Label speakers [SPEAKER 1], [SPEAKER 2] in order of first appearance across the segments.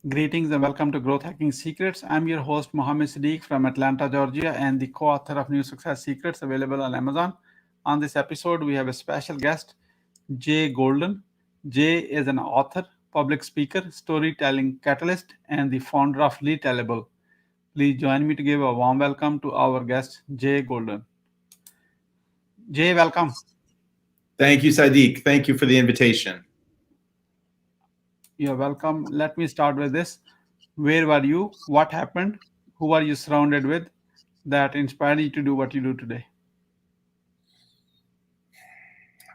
[SPEAKER 1] Greetings and welcome to Growth Hacking Secrets. I'm your host, Mohammed Siddique from Atlanta, Georgia, and the co-author of New Success Secrets available on Amazon. On this episode, we have a special guest, Jay Golden. Jay is an author, public speaker, storytelling catalyst, and the founder of Retellable. Please join me to give a warm welcome to our guest, Jay Golden. Jay, welcome.
[SPEAKER 2] Thank you, Siddique. Thank you for the invitation.
[SPEAKER 1] You're welcome. Let me start with this. Where were you? What happened? Who are you surrounded with that inspired you to do what you do today?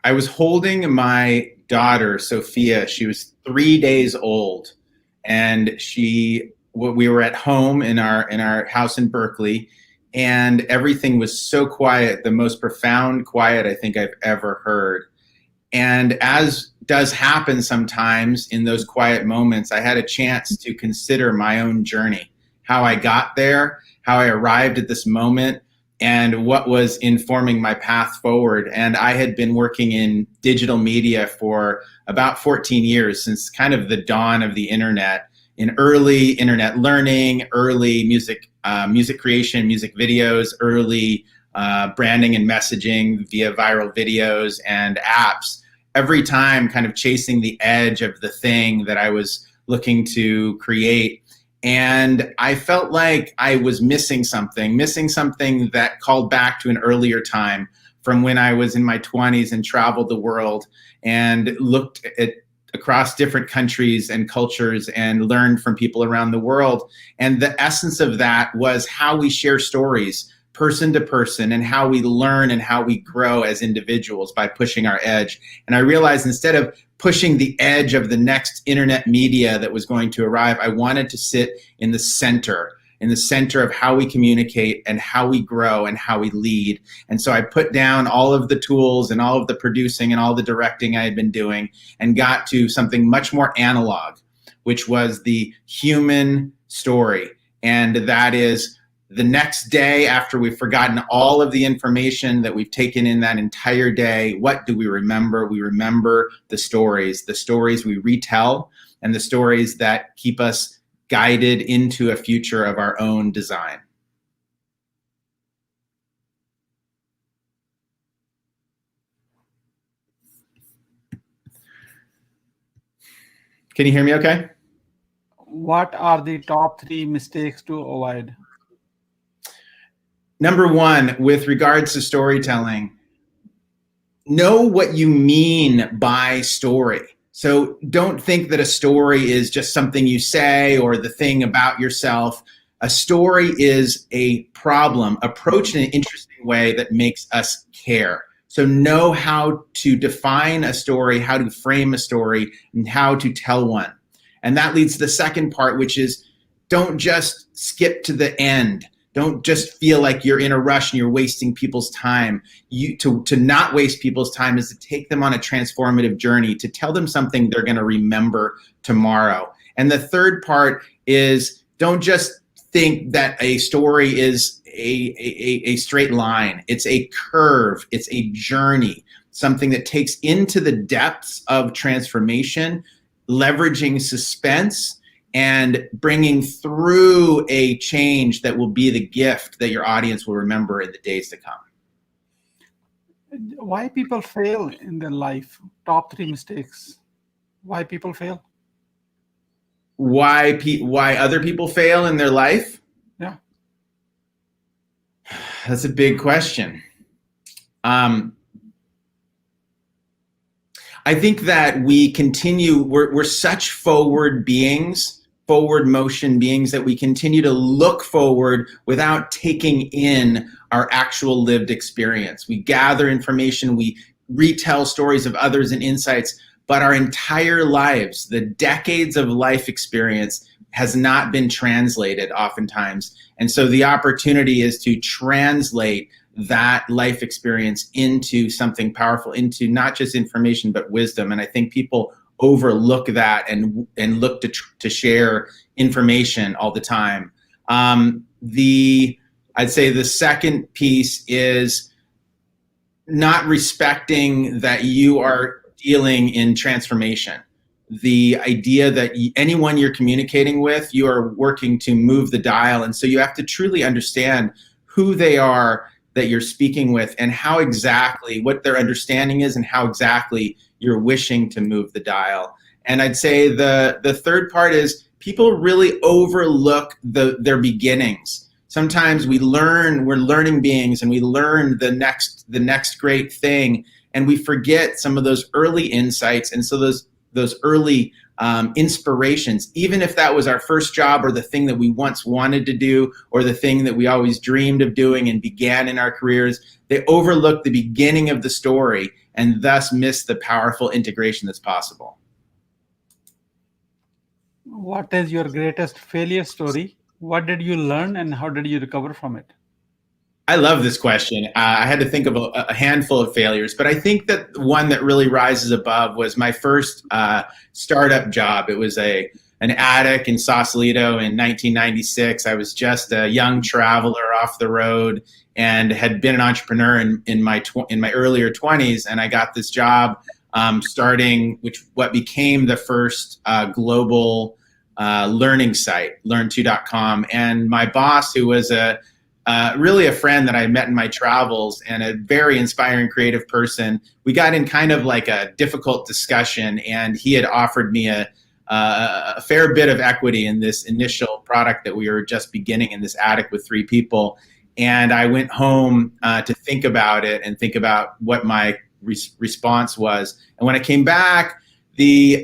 [SPEAKER 2] I was holding my daughter, Sophia. She was 3 days old, and we were at home in our house in Berkeley, and everything was so quiet, the most profound quiet I think I've ever heard. And as does happen sometimes in those quiet moments, I had a chance to consider my own journey, how I got there, how I arrived at this moment, and what was informing my path forward. And I had been working in digital media for about 14 years, since kind of the dawn of the internet, in early internet learning, early music creation, music videos, early branding and messaging via viral videos and apps. Every time kind of chasing the edge of the thing that I was looking to create. And I felt like I was missing something that called back to an earlier time from when I was in my 20s and traveled the world and looked at across different countries and cultures and learned from people around the world. And the essence of that was how we share stories person to person, and how we learn and how we grow as individuals by pushing our edge. And I realized instead of pushing the edge of the next internet media that was going to arrive, I wanted to sit in the center of how we communicate and how we grow and how we lead. And so I put down all of the tools and all of the producing and all the directing I had been doing and got to something much more analog, which was the human story. And that is, the next day, after we've forgotten all of the information that we've taken in that entire day, what do we remember? We remember the stories we retell, and the stories that keep us guided into a future of our own design. Can you hear me okay?
[SPEAKER 1] What are the top 3 mistakes to avoid?
[SPEAKER 2] Number one, with regards to storytelling, know what you mean by story. So don't think that a story is just something you say or the thing about yourself. A story is a problem approached in an interesting way that makes us care. So know how to define a story, how to frame a story, and how to tell one. And that leads to the second part, which is don't just skip to the end. Don't just feel like you're in a rush and you're wasting people's time. To not waste people's time is to take them on a transformative journey, to tell them something they're going to remember tomorrow. And the third part is don't just think that a story is a straight line. It's a curve. It's a journey, something that takes into the depths of transformation, leveraging suspense, and bringing through a change that will be the gift that your audience will remember in the days to come.
[SPEAKER 1] Why people fail in their life? Top 3 mistakes. Why people fail?
[SPEAKER 2] Why other people fail in their life?
[SPEAKER 1] Yeah.
[SPEAKER 2] That's a big question. I think that we're such forward motion beings, that we continue to look forward without taking in our actual lived experience. We gather information, we retell stories of others and insights, but our entire lives, the decades of life experience, has not been translated oftentimes. And so the opportunity is to translate that life experience into something powerful, into not just information, but wisdom. And I think people overlook that and look to share information all the time. I'd say the second piece is not respecting that you are dealing in transformation, the idea that anyone you're communicating with, you are working to move the dial. And so you have to truly understand who they are that you're speaking with and how exactly, what their understanding is and how exactly you're wishing to move the dial. And I'd say the third part is people really overlook their beginnings. Sometimes we're learning beings, and we learn the next great thing, and we forget some of those early insights. And so those early inspirations, even if that was our first job or the thing that we once wanted to do or the thing that we always dreamed of doing and began in our careers, they overlook the beginning of the story and thus miss the powerful integration that's possible.
[SPEAKER 1] What is your greatest failure story? What did you learn and how did you recover from it?
[SPEAKER 2] I love this question. I had to think of a handful of failures, but I think that one that really rises above was my first startup job. It was an attic in Sausalito in 1996. I was just a young traveler off the road and had been an entrepreneur in my earlier 20s, and I got this job starting what became the first global learning site, learn2.com. And my boss, who was really a friend that I met in my travels and a very inspiring creative person, we got in kind of like a difficult discussion, and he had offered me a fair bit of equity in this initial product that we were just beginning in this attic with 3 people. And I went home to think about it and think about what my response was. And when I came back, the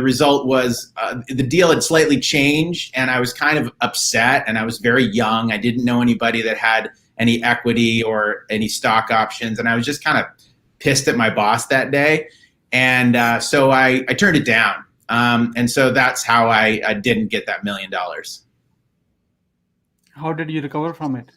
[SPEAKER 2] result was the deal had slightly changed, and I was kind of upset, and I was very young. I didn't know anybody that had any equity or any stock options, and I was just kind of pissed at my boss that day. And so I turned it down. And so that's how I didn't get that $1 million.
[SPEAKER 1] How did you recover from it?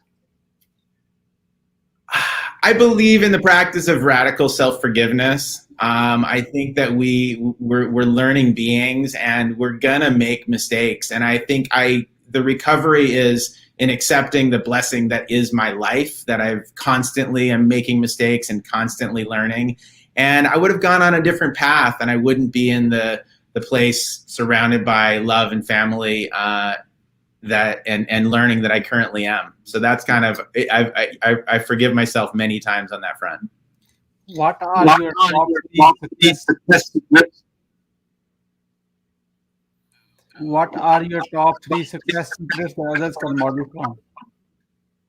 [SPEAKER 2] I believe in the practice of radical self-forgiveness. I think that we're learning beings, and we're gonna make mistakes. And I think the recovery is in accepting the blessing that is my life, that I've constantly am making mistakes and constantly learning. And I would have gone on a different path, and I wouldn't be in the place surrounded by love and family and learning that I currently am. So that's kind of, I forgive myself many times on that front.
[SPEAKER 1] What are your top 3 success secrets? What are your top 3 success secrets that others can model from?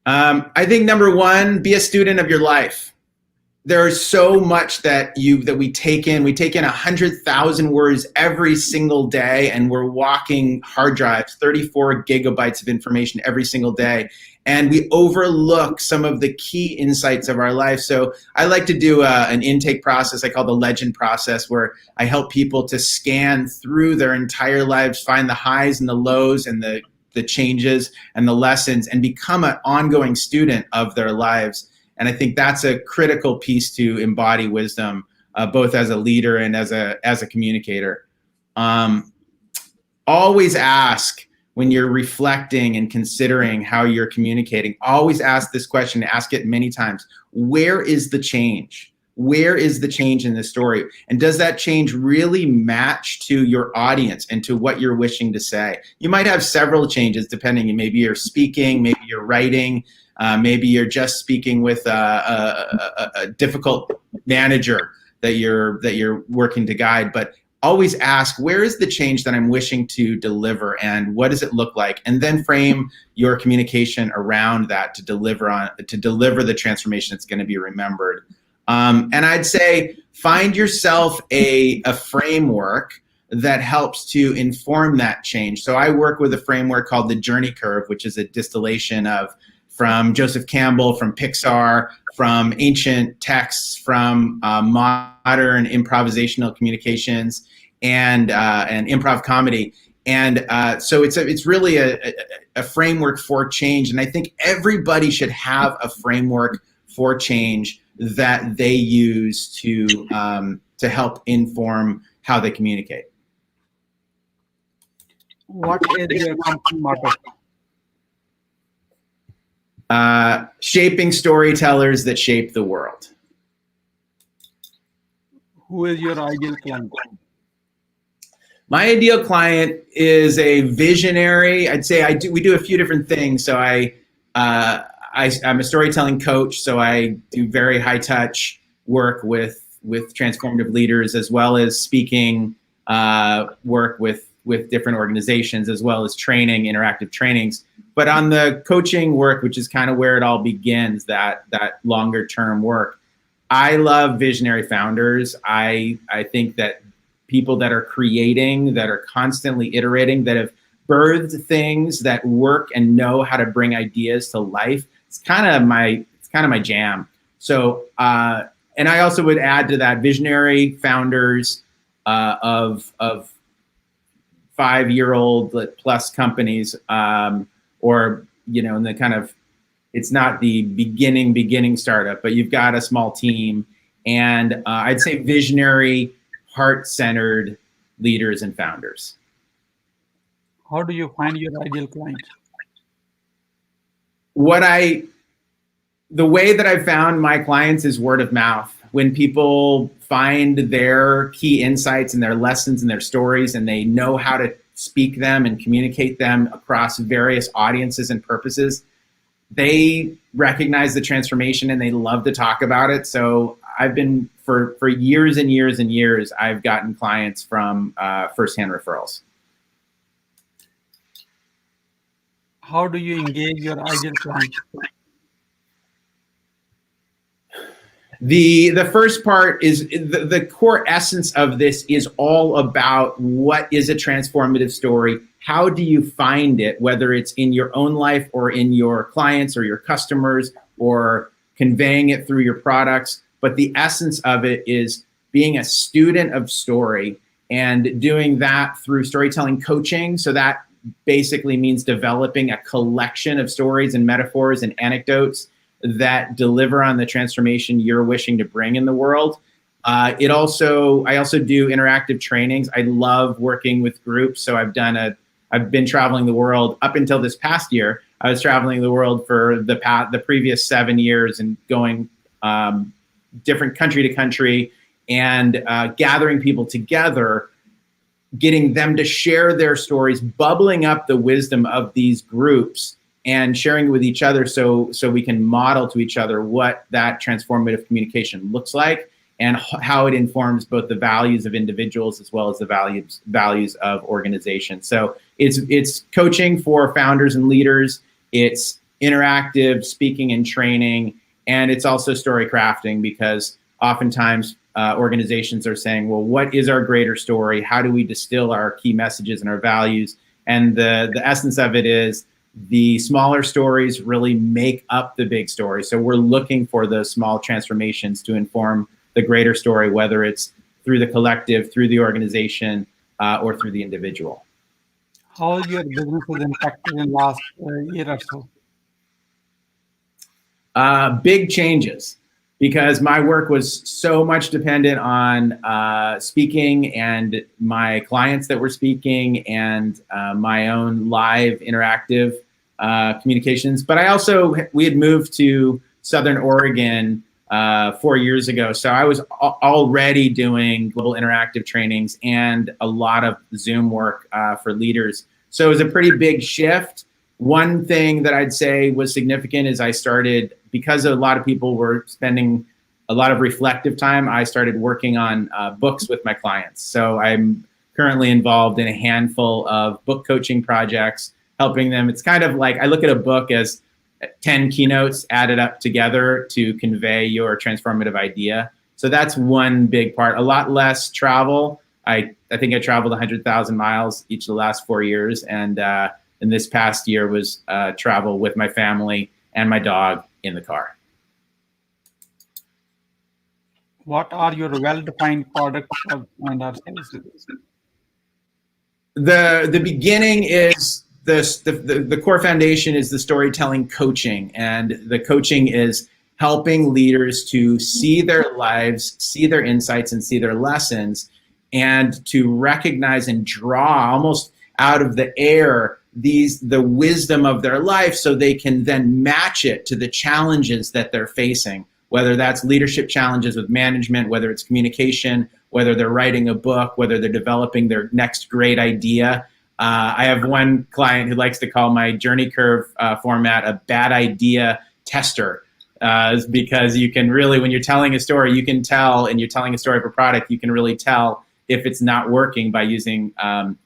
[SPEAKER 2] I think number 1, be a student of your life. There's so much that we take in. We take in 100,000 words every single day, and we're walking hard drives, 34 gigabytes of information every single day. And we overlook some of the key insights of our life. So I like to do an intake process I call the legend process, where I help people to scan through their entire lives, find the highs and the lows and the changes and the lessons, and become an ongoing student of their lives. And I think that's a critical piece to embody wisdom, both as a leader and as a communicator. Always ask, when you're reflecting and considering how you're communicating, always ask this question, ask it many times. Where is the change? Where is the change in the story? And does that change really match to your audience and to what you're wishing to say? You might have several changes depending. Maybe you're speaking, maybe you're writing, maybe you're just speaking with a difficult manager that you're working to guide. But always ask, where is the change that I'm wishing to deliver, and what does it look like? And then frame your communication around that to deliver the transformation that's going to be remembered. And I'd say find yourself a framework that helps to inform that change. So I work with a framework called the Journey Curve, which is a distillation from Joseph Campbell, from Pixar, from ancient texts, from modern improvisational communications, and improv comedy. And so it's really a framework for change. And I think everybody should have a framework for change that they use to help inform how they communicate.
[SPEAKER 1] What is your company motto?
[SPEAKER 2] Shaping storytellers that shape the world.
[SPEAKER 1] Who is your ideal client?
[SPEAKER 2] My ideal client is a visionary. I'd say we do a few different things. So I'm a storytelling coach, so I do very high touch work with transformative leaders, as well as speaking work with different organizations, as well as training, interactive trainings. But on the coaching work, which is kind of where it all begins, that longer term work, I love visionary founders. I think that people that are creating, that are constantly iterating, that have birthed things that work and know how to bring ideas to life. It's kind of my jam. So, and I also would add to that visionary founders of 5-year-old plus companies, or in the kind of, it's not the beginning startup, but you've got a small team, and I'd say visionary, heart-centered leaders and founders.
[SPEAKER 1] How do you find your ideal client?
[SPEAKER 2] The way that I've found my clients is word of mouth. When people find their key insights and their lessons and their stories, and they know how to speak them and communicate them across various audiences and purposes, they recognize the transformation and they love to talk about it. So I've been, for years and years and years, I've gotten clients from firsthand referrals.
[SPEAKER 1] How do you engage your ideal client?
[SPEAKER 2] The first part is the core essence of this is all about what is a transformative story. How do you find it, whether it's in your own life or in your clients or your customers, or conveying it through your products. But the essence of it is being a student of story and doing that through storytelling coaching. So that basically means developing a collection of stories and metaphors and anecdotes that deliver on the transformation you're wishing to bring in the world. I also do interactive trainings. I love working with groups. So I've been traveling the world up until this past year. I was traveling the world for the previous 7 years and going different country to country and gathering people together, getting them to share their stories, bubbling up the wisdom of these groups and sharing it with each other so we can model to each other what that transformative communication looks like and how it informs both the values of individuals as well as the values of organizations. So it's coaching for founders and leaders, it's interactive speaking and training, and it's also story crafting, because oftentimes organizations are saying, well, what is our greater story? How do we distill our key messages and our values? And the essence of it is the smaller stories really make up the big story. So we're looking for those small transformations to inform the greater story, whether it's through the collective, through the organization, or through the individual.
[SPEAKER 1] How your business was impacted in last year or so?
[SPEAKER 2] Big changes, because my work was so much dependent on speaking and my clients that were speaking and my own live interactive communications. But we had moved to Southern Oregon 4 years ago. So I was already doing global interactive trainings and a lot of Zoom work for leaders. So it was a pretty big shift. One thing that I'd say was significant is I started, because a lot of people were spending a lot of reflective time, I started working on books with my clients. So I'm currently involved in a handful of book coaching projects, helping them. It's kind of like, I look at a book as 10 keynotes added up together to convey your transformative idea. So that's one big part. A lot less travel. I think I traveled 100,000 miles each of the last 4 years. And this past year was travel with my family and my dog in the car.
[SPEAKER 1] What are your well-defined products and our services?
[SPEAKER 2] The beginning is the core foundation is the storytelling coaching, and the coaching is helping leaders to see their lives, see their insights, and see their lessons, and to recognize and draw almost out of the air the wisdom of their life, so they can then match it to the challenges that they're facing, whether that's leadership challenges with management, whether it's communication, whether they're writing a book, whether they're developing their next great idea. I have one client who likes to call my journey curve format a bad idea tester, because you can really, when you're telling a story, you can tell, and you're telling a story of a product, you can really tell if it's not working by using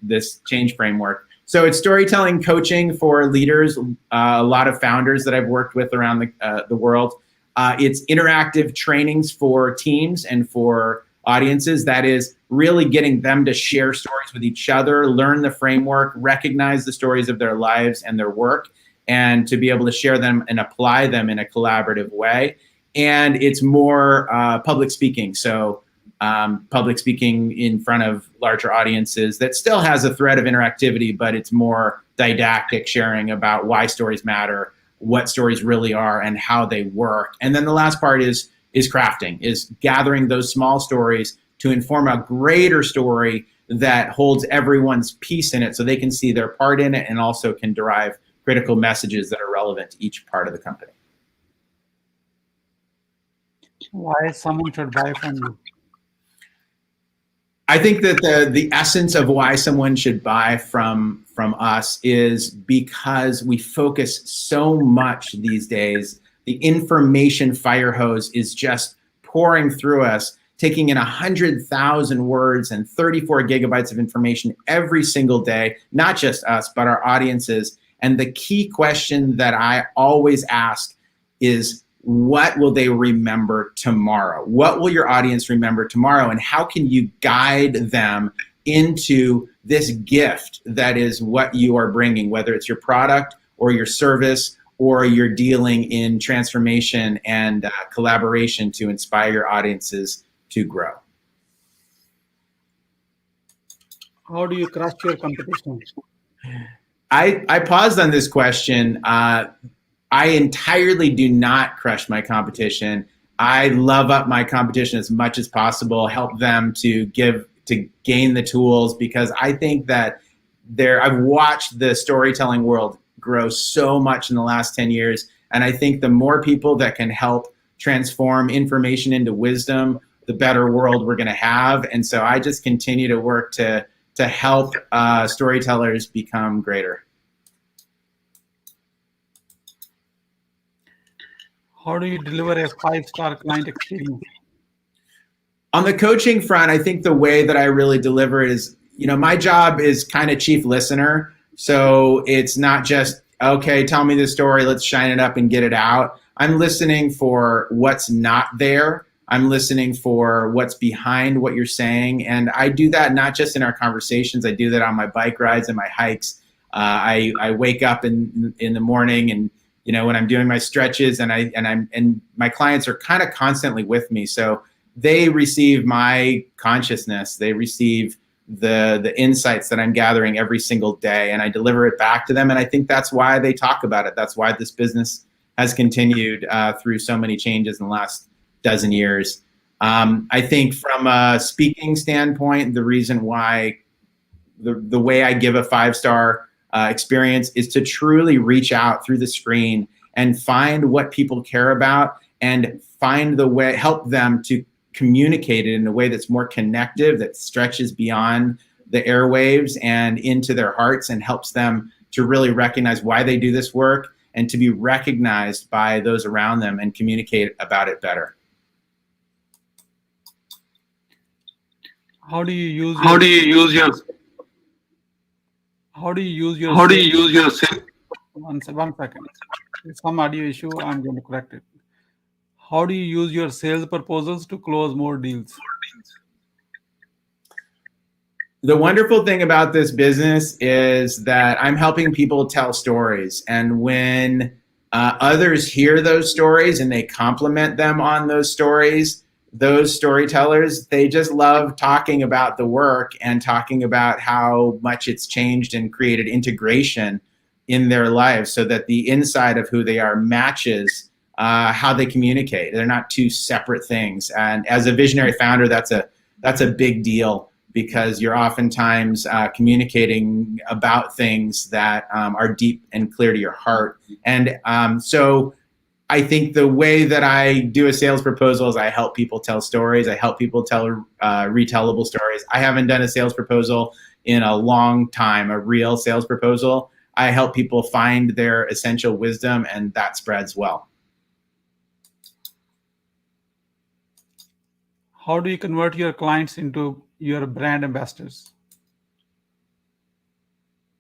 [SPEAKER 2] this change framework. So it's storytelling coaching for leaders, a lot of founders that I've worked with around the world. It's interactive trainings for teams and for audiences. That is really getting them to share stories with each other, learn the framework, recognize the stories of their lives and their work, and to be able to share them and apply them in a collaborative way. And it's more public speaking. So public speaking in front of larger audiences that still has a thread of interactivity, but it's more didactic sharing about why stories matter, what stories really are, and how they work. And then the last part is crafting, is gathering those small stories to inform a greater story that holds everyone's piece in it so they can see their part in it and also can derive critical messages that are relevant to each part of the company.
[SPEAKER 1] Why someone should buy from you?
[SPEAKER 2] I think that the essence of why someone should buy from us is because we focus so much these days. The information fire hose is just pouring through us, taking in 100,000 words and 34 gigabytes of information every single day, not just us, but our audiences. And the key question that I always ask is, what will they remember tomorrow? What will your audience remember tomorrow? And how can you guide them into this gift that is what you are bringing, whether it's your product or your service, or you're dealing in transformation and collaboration to inspire your audiences to grow?
[SPEAKER 1] How do you crush your competition?
[SPEAKER 2] I paused on this question. I entirely do not crush my competition. I love up my competition as much as possible, help them to gain the tools, because I think that I've watched the storytelling world grow so much in the last 10 years. And I think the more people that can help transform information into wisdom, the better world we're going to have. And so I just continue to work to help storytellers become greater.
[SPEAKER 1] How do you deliver a 5-star client experience?
[SPEAKER 2] On the coaching front, I think the way that I really deliver it is, my job is kind of chief listener. So it's not just, okay, tell me the story, let's shine it up and get it out. I'm listening for what's not there. I'm listening for what's behind what you're saying. And I do that not just in our conversations. I do that on my bike rides and my hikes. I wake up in the morning, and when I'm doing my stretches, and my clients are kind of constantly with me. So they receive my consciousness. They receive the insights that I'm gathering every single day, and I deliver it back to them. And I think that's why they talk about it. That's why this business has continued through so many changes in the last dozen years. I think from a speaking standpoint, the reason why the way I give a 5-star experience is to truly reach out through the screen and find what people care about, and find the way, help them to communicate it in a way that's more connective, that stretches beyond the airwaves and into their hearts, and helps them to really recognize why they do this work, and to be recognized by those around them and communicate about it better.
[SPEAKER 1] How do you use your one second. There's some audio issue. I'm going to correct it. How do you use your sales proposals to close more deals?
[SPEAKER 2] The wonderful thing about this business is that I'm helping people tell stories. And when others hear those stories and they compliment them on those stories, those storytellers, they just love talking about the work and talking about how much it's changed and created integration in their lives, so that the inside of who they are matches how they communicate. They're not two separate things. And as a visionary founder, that's a big deal, because you're oftentimes communicating about things that are deep and clear to your heart. And so I think the way that I do a sales proposal is I help people tell stories. I help people tell retellable stories. I haven't done a sales proposal in a long time, a real sales proposal. I help people find their essential wisdom, and that spreads well.
[SPEAKER 1] How do you convert your clients into your brand ambassadors?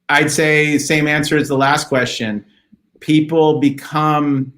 [SPEAKER 2] I'd say same answer as the last question. People become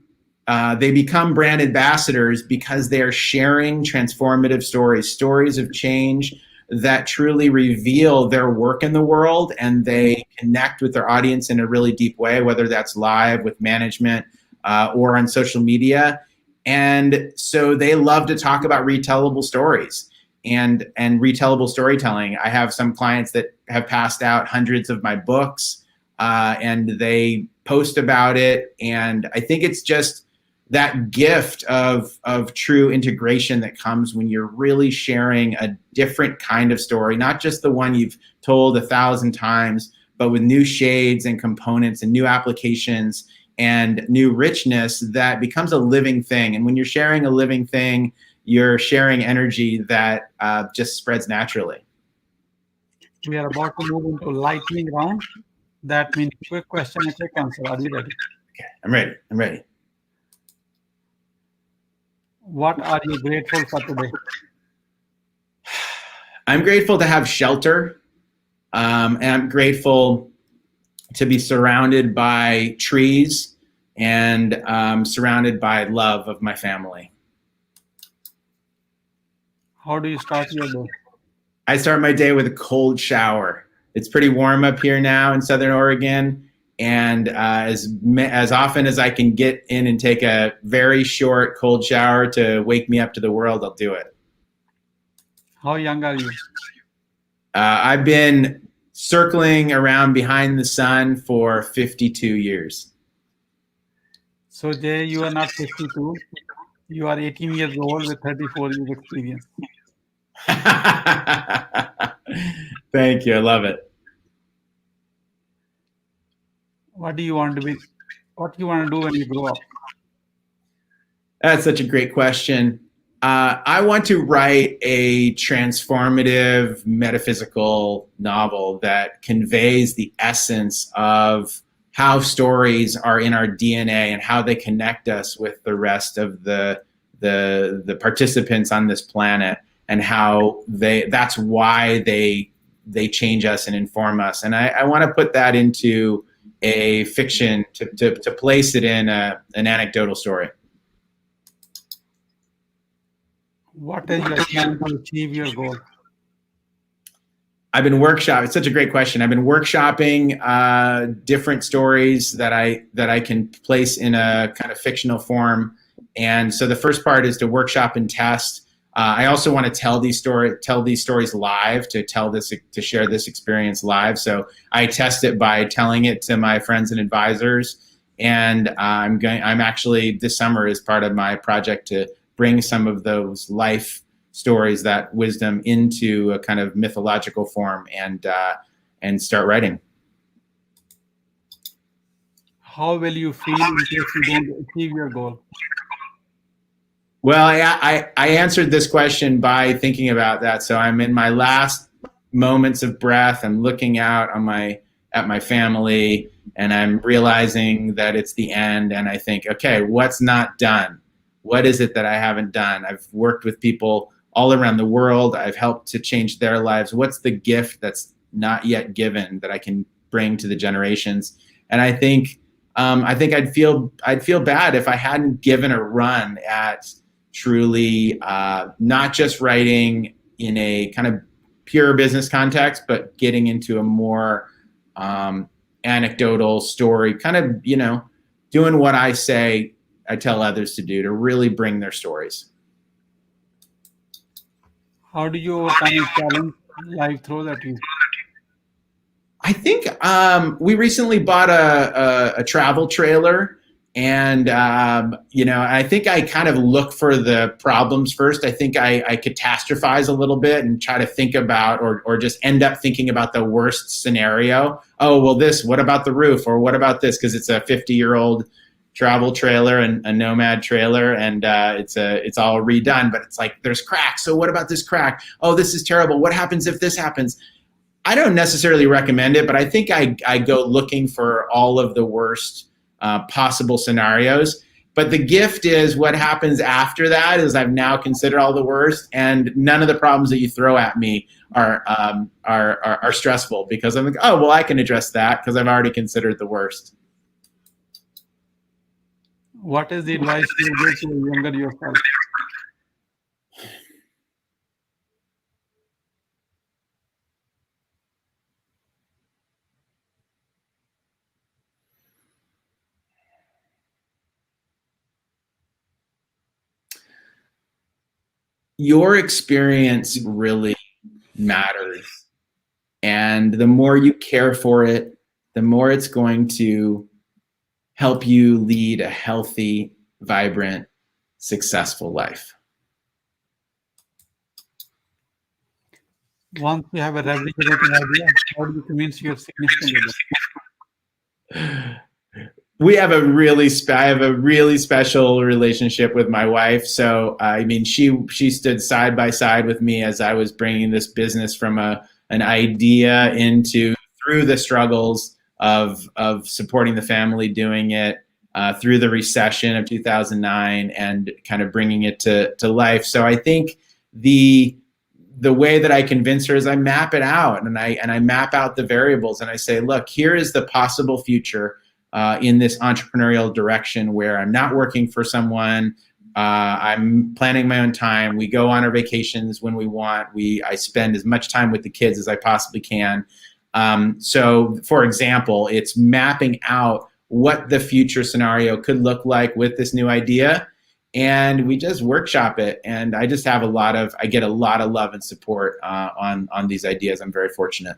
[SPEAKER 2] brand ambassadors because they're sharing transformative stories, stories of change that truly reveal their work in the world, and they connect with their audience in a really deep way, whether that's live with management or on social media. And so they love to talk about retellable stories and retellable storytelling. I have some clients that have passed out hundreds of my books and they post about it. And I think it's just that gift of true integration that comes when you're really sharing a different kind of story, not just the one you've told 1,000 times, but with new shades and components and new applications and new richness that becomes a living thing. And when you're sharing a living thing, you're sharing energy that just spreads naturally.
[SPEAKER 1] We are about to move into lightning round. That means quick question and quick answer. Are you ready?
[SPEAKER 2] Okay, I'm ready. I'm ready.
[SPEAKER 1] What are you grateful for today?
[SPEAKER 2] I'm grateful to have shelter. And I'm grateful to be surrounded by trees and surrounded by love of my family.
[SPEAKER 1] How do you start your day?
[SPEAKER 2] I start my day with a cold shower. It's pretty warm up here now in Southern Oregon. And as often as I can get in and take a very short cold shower to wake me up to the world, I'll do it.
[SPEAKER 1] How young are you?
[SPEAKER 2] I've been circling around behind the sun for 52 years.
[SPEAKER 1] So Jay, you are not 52. You are 18 years old with 34 years experience.
[SPEAKER 2] Thank you. I love it.
[SPEAKER 1] What do you want to be? What do you want to do when you grow up?
[SPEAKER 2] That's such a great question. I want to write a transformative metaphysical novel that conveys the essence of how stories are in our DNA and how they connect us with the rest of the participants on this planet, and how that's why they change us and inform us. And I want to put that into a fiction to place it in an anecdotal story.
[SPEAKER 1] What is your plan to achieve your goal?
[SPEAKER 2] I've been workshopping. It's such a great question. I've been workshopping different stories that I can place in a kind of fictional form. And so the first part is to workshop and test. I also want to tell these stories live, to share this experience live. So I test it by telling it to my friends and advisors. And I'm actually this summer, as part of my project, to bring some of those life stories, that wisdom, into a kind of mythological form and start writing.
[SPEAKER 1] How will you feel in case you don't achieve your goal?
[SPEAKER 2] Well, I answered this question by thinking about that. So I'm in my last moments of breath. I'm looking out at my family, and I'm realizing that it's the end. And I think, okay, what's not done? What is it that I haven't done? I've worked with people all around the world. I've helped to change their lives. What's the gift that's not yet given that I can bring to the generations? And I think I'd feel bad if I hadn't given a run at truly not just writing in a kind of pure business context, but getting into a more anecdotal story, kind of, doing what I tell others to do, to really bring their stories.
[SPEAKER 1] How do you overcome a challenge life throws at you?
[SPEAKER 2] I think we recently bought a travel trailer, and I think I kind of look for the problems first. I think I catastrophize a little bit and try to think about, or just end up thinking about the worst scenario. Oh, well, what about the roof, or what about this? Because it's a 50-year-old travel trailer and a nomad trailer, and it's all redone, but it's like there's cracks. So what about this crack? Oh, this is terrible. What happens if this happens? I don't necessarily recommend it, but I think I go looking for all of the worst possible scenarios. But the gift is what happens after that is I've now considered all the worst, and none of the problems that you throw at me are stressful, because I'm like, oh, well, I can address that because I've already considered the worst.
[SPEAKER 1] What is the advice you give to the younger yourself?
[SPEAKER 2] Your experience really matters. And the more you care for it, the more it's going to help you lead a healthy, vibrant, successful life.
[SPEAKER 1] Once you have a revolutionary idea, how do you convince your significant other?
[SPEAKER 2] We have I have a really special relationship with my wife. So, I mean, she stood side by side with me as I was bringing this business from an idea through the struggles of supporting the family, doing it through the recession of 2009, and kind of bringing it to life. So I think the way that I convince her is I map it out, and I map out the variables, and I say, look, here is the possible future in this entrepreneurial direction where I'm not working for someone. I'm planning my own time. We go on our vacations when we want. I spend as much time with the kids as I possibly can. So, for example, it's mapping out what the future scenario could look like with this new idea, and we just workshop it. And I just have I get a lot of love and support on these ideas. I'm very fortunate.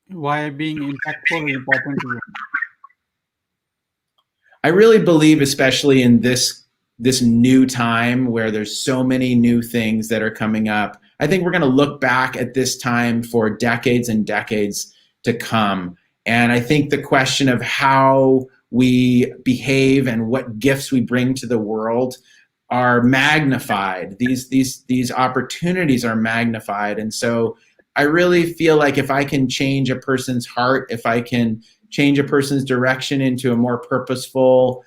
[SPEAKER 1] Why being impactful is important to you?
[SPEAKER 2] I really believe, especially in this new time where there's so many new things that are coming up, I think we're going to look back at this time for decades and decades to come. And I think the question of how we behave and what gifts we bring to the world are magnified. These opportunities are magnified. And so I really feel like if I can change a person's heart, if I can change a person's direction into a more purposeful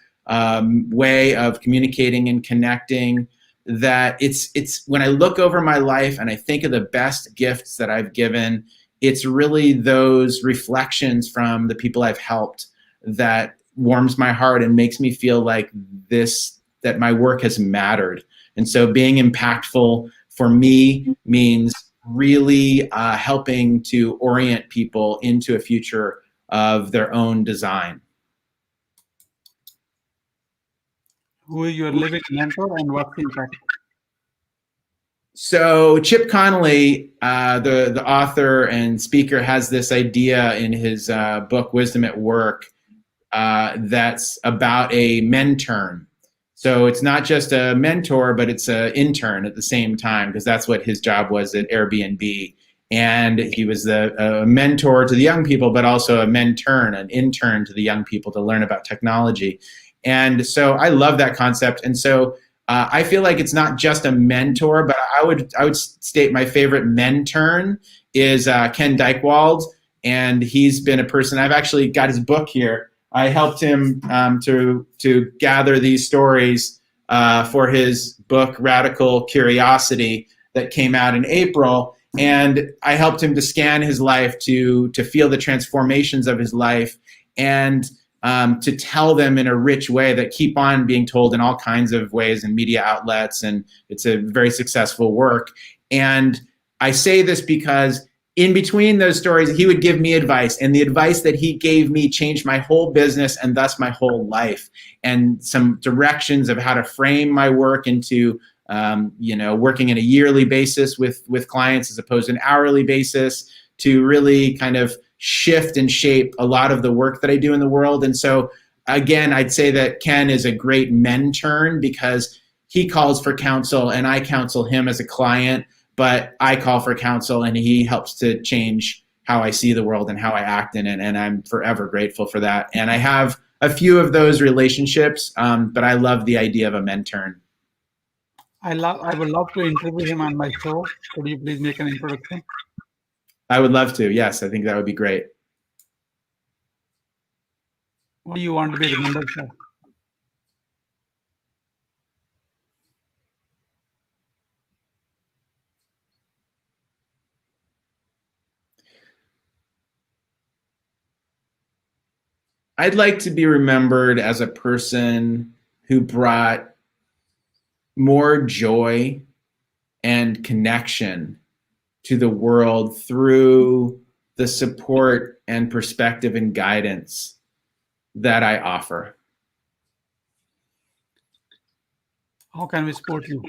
[SPEAKER 2] way of communicating and connecting, that it's when I look over my life and I think of the best gifts that I've given, it's really those reflections from the people I've helped that warms my heart and makes me feel like that my work has mattered. And so being impactful for me means really helping to orient people into a future of their own design.
[SPEAKER 1] Who is your living mentor and what's the impact?
[SPEAKER 2] So Chip Connolly, the author and speaker, has this idea in his book, Wisdom at Work, that's about a mentern. So it's not just a mentor, but it's an intern at the same time, because that's what his job was at Airbnb. And he was a mentor to the young people, but also an intern to the young people to learn about technology. And so I love that concept. And so I feel like it's not just a mentor, but I would state my favorite mentern is Ken Dykewald. And he's been a person, I've actually got his book here. I helped him to gather these stories for his book, Radical Curiosity, that came out in April. And I helped him to scan his life, to feel the transformations of his life, and to tell them in a rich way that keep on being told in all kinds of ways and media outlets. And it's a very successful work. And I say this because in between those stories, he would give me advice, and the advice that he gave me changed my whole business and thus my whole life, and some directions of how to frame my work into working on a yearly basis with clients as opposed to an hourly basis, to really kind of shift and shape a lot of the work that I do in the world. And so again, I'd say that Ken is a great mentern because he calls for counsel and I counsel him as a client, but I call for counsel and he helps to change how I see the world and how I act in it. And I'm forever grateful for that. And I have a few of those relationships, but I love the idea of a mentor.
[SPEAKER 1] I would love to interview him on my show. Could you please make an introduction?
[SPEAKER 2] I would love to. Yes, I think that would be great.
[SPEAKER 1] What do you want to be remembered for?
[SPEAKER 2] I'd like to be remembered as a person who brought more joy and connection to the world through the support and perspective and guidance that I offer.
[SPEAKER 1] How can we support you?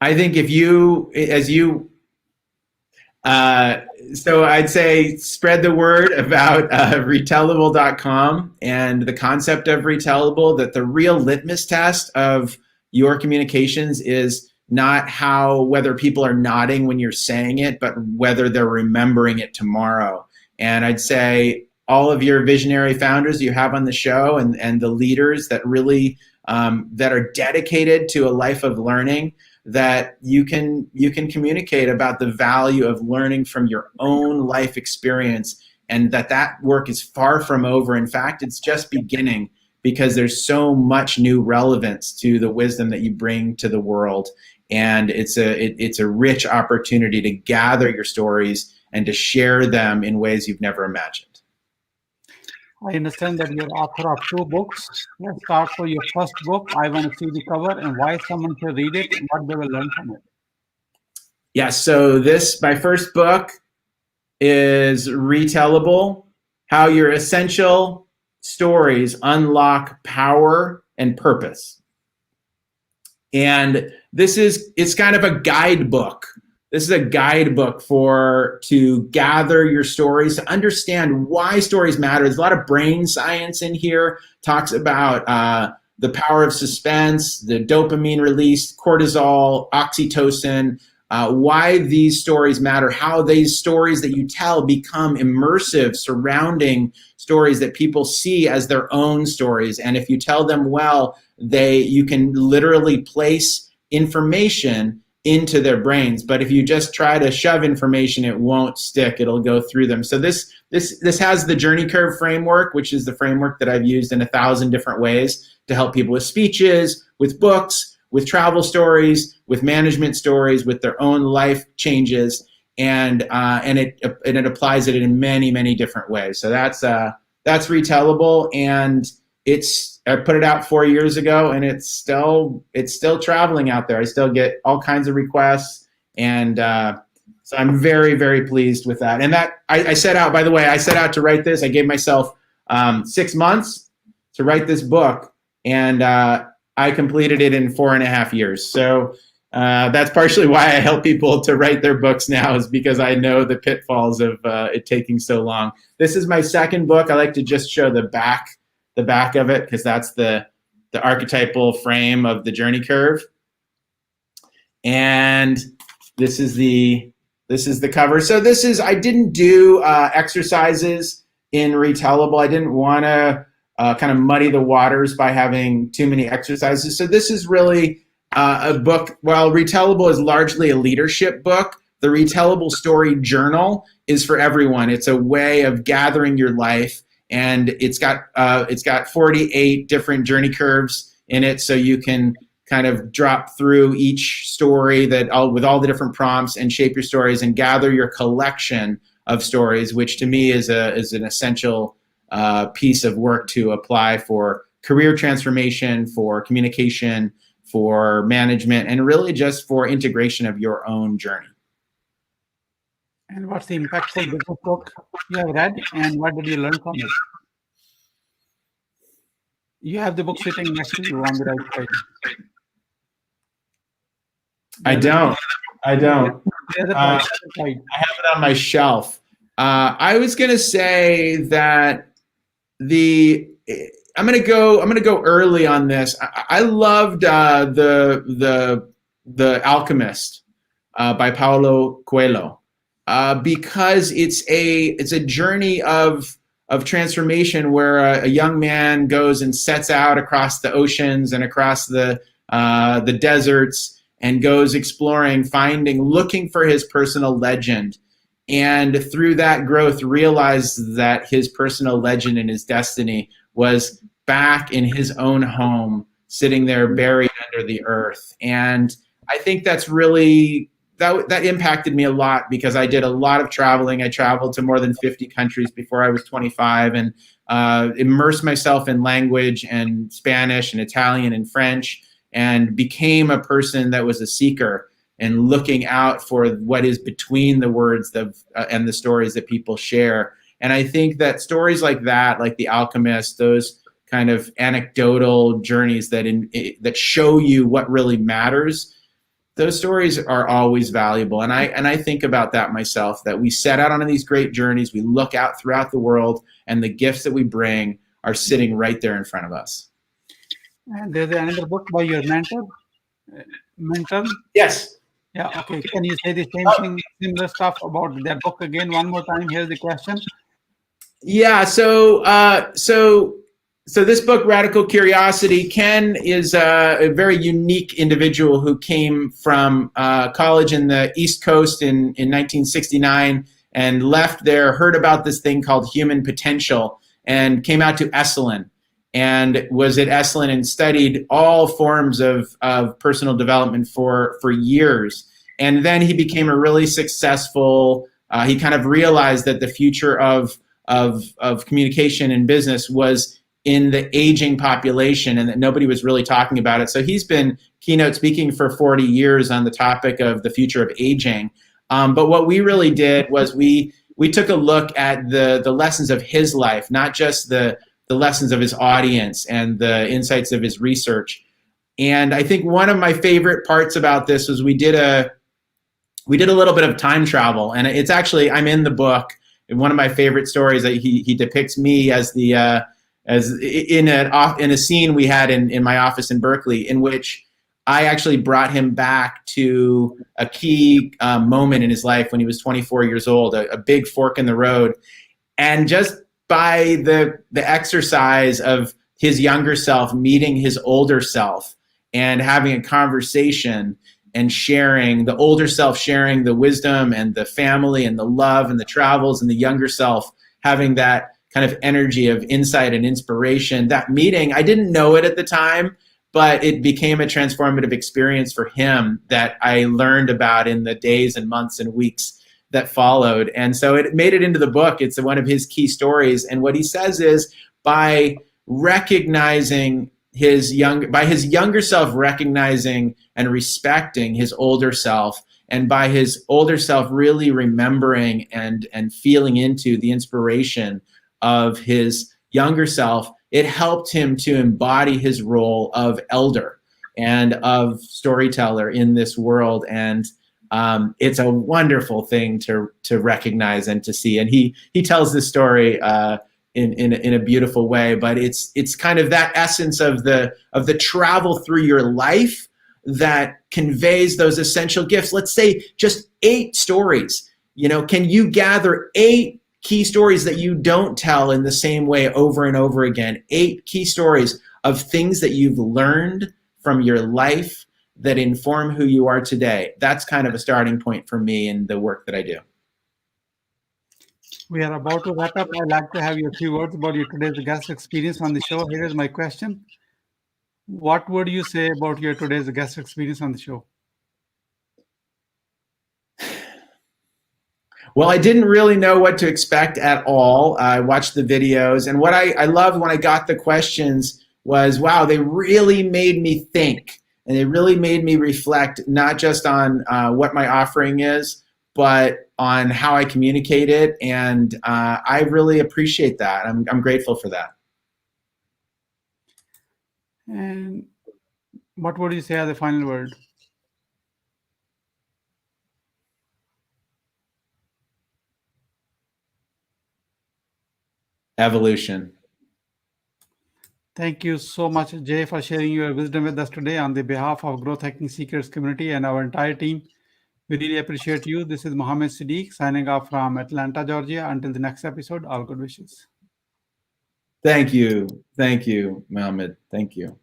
[SPEAKER 2] I think if you, so I'd say spread the word about Retellable.com and the concept of Retellable, that the real litmus test of your communications is not whether people are nodding when you're saying it, but whether they're remembering it tomorrow. And I'd say all of your visionary founders you have on the show and the leaders that really that are dedicated to a life of learning, that you can communicate about the value of learning from your own life experience, and that work is far from over. In fact, it's just beginning, because there's so much new relevance to the wisdom that you bring to the world. And it's a rich opportunity to gather your stories and to share them in ways you've never imagined.
[SPEAKER 1] I understand that you're author of 2 books. Let's start for your first book. I want to see the cover and why someone should read it and what they will learn from it.
[SPEAKER 2] Yeah, so my first book is Retellable: How Your Essential Stories Unlock Power and Purpose. And it's kind of a guidebook. This is a guidebook to gather your stories, to understand why stories matter. There's a lot of brain science in here. Talks about the power of suspense, the dopamine release, cortisol, oxytocin, why these stories matter, how these stories that you tell become immersive, surrounding stories that people see as their own stories. And if you tell them well, you can literally place information into their brains. But if you just try to shove information, it won't stick. It'll go through them. So this has the journey curve framework, which is the framework that I've used in 1,000 different ways to help people with speeches, with books, with travel stories, with management stories, with their own life changes, and it applies it in many, many different ways. So that's Retellable, and I put it out 4 years ago, and it's still traveling out there. I still get all kinds of requests, and so I'm very, very pleased with that. And that I set out, by the way, to write this. I gave myself 6 months to write this book, and I completed it in 4.5 years. So that's partially why I help people to write their books now, is because I know the pitfalls of it taking so long. This is my second book. I like to just show the back of it, because that's the archetypal frame of the journey curve. And this is the cover. So I didn't do exercises in Retellable. I didn't want to kind of muddy the waters by having too many exercises. So this is really a book. While Retellable is largely a leadership book, the Retellable Story Journal is for everyone. It's a way of gathering your life, and it's got 48 different journey curves in it, so you can kind of drop through each story with all the different prompts and shape your stories and gather your collection of stories, which to me is an essential piece of work to apply for career transformation, for communication, for management, and really just for integration of your own journey.
[SPEAKER 1] And what's the impactful business book you have read, and what did you learn from it? You have the book sitting next to you on the right side.
[SPEAKER 2] I don't.
[SPEAKER 1] The
[SPEAKER 2] I have it on my shelf. I was going to say that I'm going to go early on this. I loved the Alchemist by Paulo Coelho. because it's a journey of transformation where a young man goes and sets out across the oceans and across the deserts and goes exploring, looking for his personal legend. And through that growth, realized that his personal legend and his destiny was back in his own home, sitting there buried under the earth. And I think that's really, that impacted me a lot because I did a lot of traveling. I traveled to more than 50 countries before I was 25 and immersed myself in language and Spanish and Italian and French and became a person that was a seeker and looking out for what is between the words and the stories that people share. And I think that stories like that, like The Alchemist, those kind of anecdotal journeys that show you what really matters, those stories are always valuable. And I think about that myself, that we set out on these great journeys, we look out throughout the world, and the gifts that we bring are sitting right there in front of us.
[SPEAKER 1] And there's another book by your mentor.
[SPEAKER 2] Yes.
[SPEAKER 1] Yeah, okay. Can you say the same thing, similar stuff about that book again one more time? Here's the question.
[SPEAKER 2] Yeah, so this book, Radical Curiosity, Ken is a very unique individual who came from college in the East Coast in 1969 and left there, heard about this thing called human potential, and came out to Esalen and was at Esalen and studied all forms of personal development for years. And then he became a really successful, he kind of realized that the future of communication and business was in the aging population and that nobody was really talking about it. So he's been keynote speaking for 40 years on the topic of the future of aging. But what we really did was we took a look at the lessons of his life, not just the lessons of his audience and the insights of his research. And I think one of my favorite parts about this was we did a little bit of time travel, and it's actually, I'm in the book. And one of my favorite stories that he depicts me as in a scene we had in my office in Berkeley, in which I actually brought him back to a key moment in his life when he was 24 years old, a big fork in the road. And just by the exercise of his younger self meeting his older self and having a conversation and sharing, the older self sharing the wisdom and the family and the love and the travels, and the younger self having that kind of energy of insight and inspiration. That meeting, I didn't know it at the time, but it became a transformative experience for him that I learned about in the days and months and weeks that followed. And so it made it into the book. It's one of his key stories. And what he says is, by recognizing his younger self recognizing and respecting his older self, and by his older self really remembering and feeling into the inspiration of his younger self, it helped him to embody his role of elder and of storyteller in this world. And it's a wonderful thing to recognize and to see. And he tells this story in a beautiful way, but it's kind of that essence of the travel through your life that conveys those essential gifts. Let's say just 8 stories. Can you gather 8 key stories that you don't tell in the same way over and over again? 8 key stories of things that you've learned from your life that inform who you are today. That's kind of a starting point for me in the work that I do.
[SPEAKER 1] We are about to wrap up. I'd like to have your few words about your today's guest experience on the show. Here is my question. What would you say about your today's guest experience on the show?
[SPEAKER 2] Well, I didn't really know what to expect at all. I watched the videos, and what I loved when I got the questions was, wow, they really made me think, and they really made me reflect, not just on what my offering is, but on how I communicate it. And I really appreciate that. I'm grateful for that.
[SPEAKER 1] And what would you say as the final word?
[SPEAKER 2] Evolution.
[SPEAKER 1] Thank you so much, Jay, for sharing your wisdom with us today on the behalf of Growth Hacking Secrets community and our entire team. We really appreciate you. This is Mohammed Siddique signing off from Atlanta, Georgia. Until the next episode, all good wishes.
[SPEAKER 2] Thank you, Mohammed. Thank you.